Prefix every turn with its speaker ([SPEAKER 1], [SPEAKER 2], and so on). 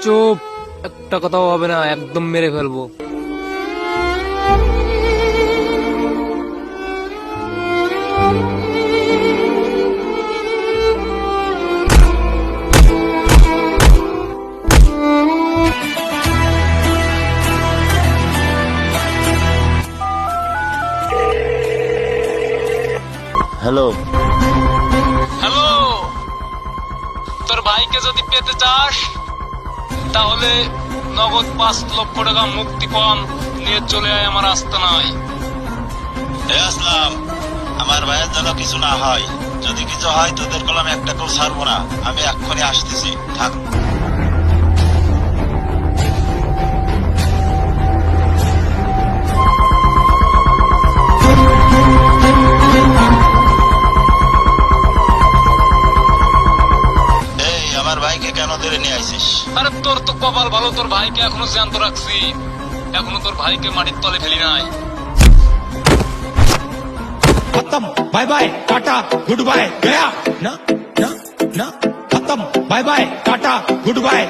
[SPEAKER 1] চুপ, একটা কথাও হবে না, একদম মেরে ফেলবো।
[SPEAKER 2] হ্যালো,
[SPEAKER 1] হ্যালো, তোর ভাইকে যদি পেতে চাস তাহলে নগদ 5 লক্ষ টাকা মুক্তিপণ নিয়ে চলে আয় আমার আস্তানায়।
[SPEAKER 2] হে আসলাম, আমার ভাইয়ের যেন কিছু না হয়। যদি কিছু হয় তোদের কলম একটা কেউ ছাড়বো না। আমি এক্ষুনি আসতেছি, থাক। এই আমার ভাইকে কেন ধরে নিয়ে আইছিস?
[SPEAKER 1] আরে তোর তো কপাল ভালো, তোর ভাইকে এখনো জ্যান্ত রাখছি, এখনো তোর ভাইকে মাটির তলে ফেলি নাই।
[SPEAKER 3] खत्म bye bye tata goodbye गया ना ना ना खत्म bye bye tata good bye